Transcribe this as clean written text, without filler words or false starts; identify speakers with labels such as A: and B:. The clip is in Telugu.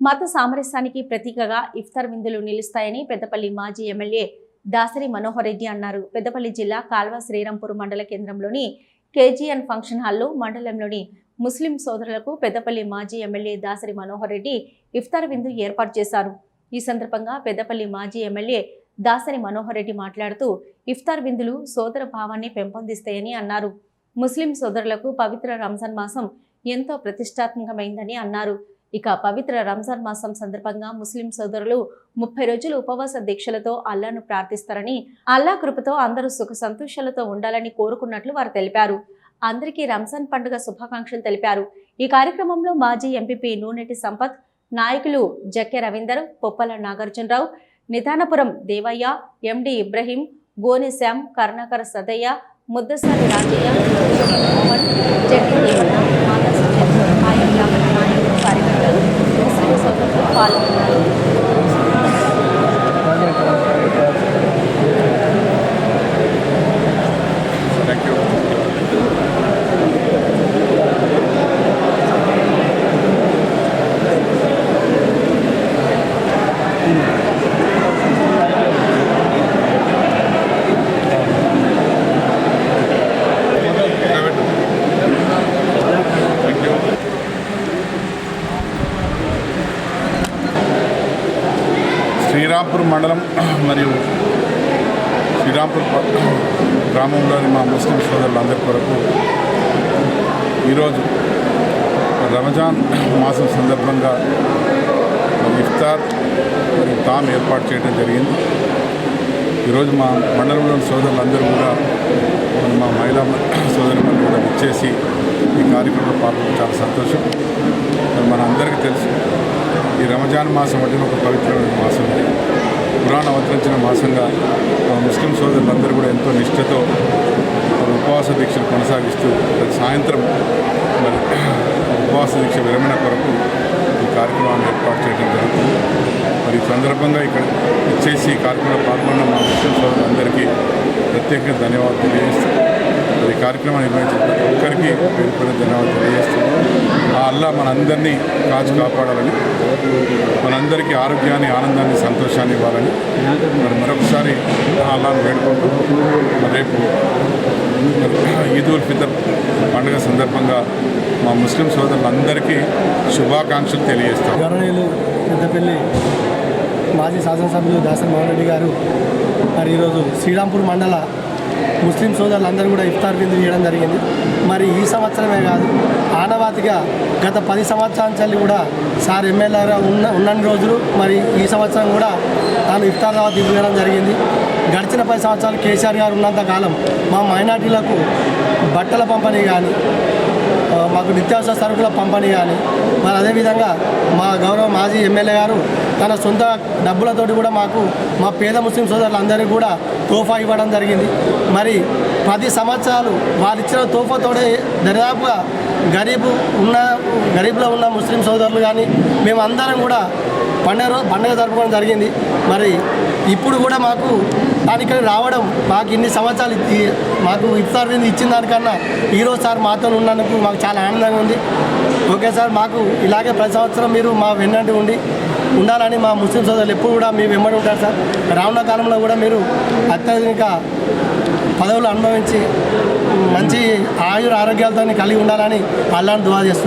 A: మత సామరస్యానికి ప్రతీకగా ఇఫ్తార్ విందులు నిలుస్తాయని పెద్దపల్లి మాజీ ఎమ్మెల్యే దాసరి మనోహర్ రెడ్డి అన్నారు. పెద్దపల్లి జిల్లా కాల్వ శ్రీరాంపూర్ మండల కేంద్రంలోని కేజీఎన్ ఫంక్షన్ హాల్లో మండలంలోని ముస్లిం సోదరులకు పెద్దపల్లి మాజీ ఎమ్మెల్యే దాసరి మనోహర్ రెడ్డి ఇఫ్తార్ విందు ఏర్పాటు చేశారు. ఈ సందర్భంగా పెద్దపల్లి మాజీ ఎమ్మెల్యే దాసరి మనోహర్ రెడ్డి మాట్లాడుతూ ఇఫ్తార్ విందులు సోదర భావాన్ని పెంపొందిస్తాయని అన్నారు. ముస్లిం సోదరులకు పవిత్ర రంజాన్ మాసం ఎంతో ప్రతిష్టాత్మకమైందని అన్నారు. ఇక పవిత్ర రంజాన్ మాసం సందర్భంగా ముస్లిం సోదరులు 30 రోజులు ఉపవాస దీక్షలతో అల్లాను ప్రార్థిస్తారని, అల్లా కృపతో అందరూ సుఖ సంతోషాలతో ఉండాలని కోరుకున్నట్లు వారు తెలిపారు. అందరికీ రంజాన్ పండుగ శుభాకాంక్షలు తెలిపారు. ఈ కార్యక్రమంలో మాజీ ఎంపీపీ నూనెటి సంపత్, నాయకులు జక్కె రవీందర్, పొప్పల నాగార్జునరావు, నిదానపురం దేవయ్య, ఎండి ఇబ్రహీం, గోనె శ్యామ్, కరుణాకర సదయ్య, ముద్దసారి రాజయ్య, మోహన్, జక్కె దేవన్న, మాతా సుజేత్, ఆయా గ్రామ నాయకులు, కార్యకర్తలు, ముస్లిం సోదరులు పాల్గొన్నారు.
B: శ్రీరాంపూర్ మండలం మరియు శ్రీరాంపూర్ గ్రామంలోని మా ముస్లిం సోదరులందరి కొరకు ఈరోజు రంజాన్ మాసం సందర్భంగా ఇఫ్తార్ మరియు తామ్ ఏర్పాటు చేయడం జరిగింది. ఈరోజు మా మండలంలోని సోదరులందరూ కూడా మా మహిళా సోదరులందరూ కూడా విచ్చేసి ఈ కార్యక్రమంలో పాల్గొనడం చాలా సంతోషం. మన అందరికీ తెలుసు, ఈ రంజాన్ మాసం అంటే ఒక పవిత్రమైన మాసం. ఖురాన్ అవతరించిన మాసంగా ముస్లిం సోదరులందరూ కూడా ఎంతో నిష్ఠతో ఉపవాస దీక్షలు కొనసాగిస్తూ సాయంత్రం మరి ఉపవాస దీక్ష విరమణ కొరకు ఈ కార్యక్రమాన్ని ఏర్పాటు చేయడం జరుగుతుంది. మరి ఈ సందర్భంగా ఇక్కడ ఇచ్చేసి ఈ కార్యక్రమంలో పాల్గొన్న మా ముస్లిం సోదరులందరికీ ప్రత్యేకంగా ధన్యవాదాలు తెలియజేస్తూ, ఈ కార్యక్రమాన్ని నిర్వహించిన ప్రతి ఒక్కరికి పేరు ధన్యవాదాలు తెలియజేస్తూ, ఆ అల్లా మనందరినీ కాపాడాలని, మనందరికీ ఆరోగ్యాన్ని, ఆనందాన్ని, సంతోషాన్ని ఇవ్వాలని మరి మరొకసారి ఆ అల్లాను వేడుకుంటూ రేపు ఈద్ ఉల్ ఫితర్ పండుగ సందర్భంగా మా ముస్లిం సోదరులందరికీ శుభాకాంక్షలు తెలియజేస్తాం.
C: గవర్నర్లు పెద్దపల్లి మాజీ శాసనసభ్యులు దాసరి మనోహర్ రెడ్డి గారు మరి ఈరోజు శ్రీరాంపూర్ మండల ముస్లిం సోదరులందరూ కూడా ఇఫ్తార్ విందు చేయడం జరిగింది. మరి ఈ సంవత్సరమే కాదు, ఆనవాతిగా గత 10 సంవత్సరాల నుంచి కూడా సార్ ఎమ్మెల్యేగా ఉన్నన్ని రోజులు మరి ఈ సంవత్సరం కూడా తాను ఇఫ్తార్ దావత్ ఇవ్వడం జరిగింది. గడిచిన 10 సంవత్సరాలు కేసీఆర్ గారు ఉన్నంత కాలం మా మైనార్టీలకు బట్టల పంపిణీ కానీ, మాకు నిత్యావసర సరుకుల పంపిణీ కానీ, మరి అదేవిధంగా మా గౌరవ మాజీ ఎమ్మెల్యే గారు తన సొంత డబ్బులతోటి కూడా మాకు మా పేద ముస్లిం సోదరులందరికీ కూడా తోఫా ఇవ్వడం జరిగింది. మరి 10 సంవత్సరాలు వారు ఇచ్చిన తోఫాతోడే దరిదాపుగా గరీబ్లో ఉన్న ముస్లిం సోదరులు కానీ మేమందరం కూడా పండుగ జరుపుకోవడం జరిగింది. మరి ఇప్పుడు కూడా మాకు దానికి రావడం, మాకు ఇన్ని సంవత్సరాలు మాకు ఇఫ్తార్ విందు ఇచ్చిన దానికన్నా ఈరోజు సార్ మాతో ఉన్నందుకు మాకు చాలా ఆనందంగా ఉంది. ఓకే సార్, మాకు ఇలాగే ప్రతి సంవత్సరం మీరు మా వెన్నంటి ఉండాలని మా ముస్లిం సోదరులు ఎప్పుడు కూడా మీ వెంబడి ఉంటారు సార్. రానున్న కాలంలో కూడా మీరు అత్యాధునిక పదవులు అనుభవించి మంచి ఆరోగ్యాలతో కలిగి ఉండాలని అల్లాహ్ని దుఆ చేస్తున్నాను.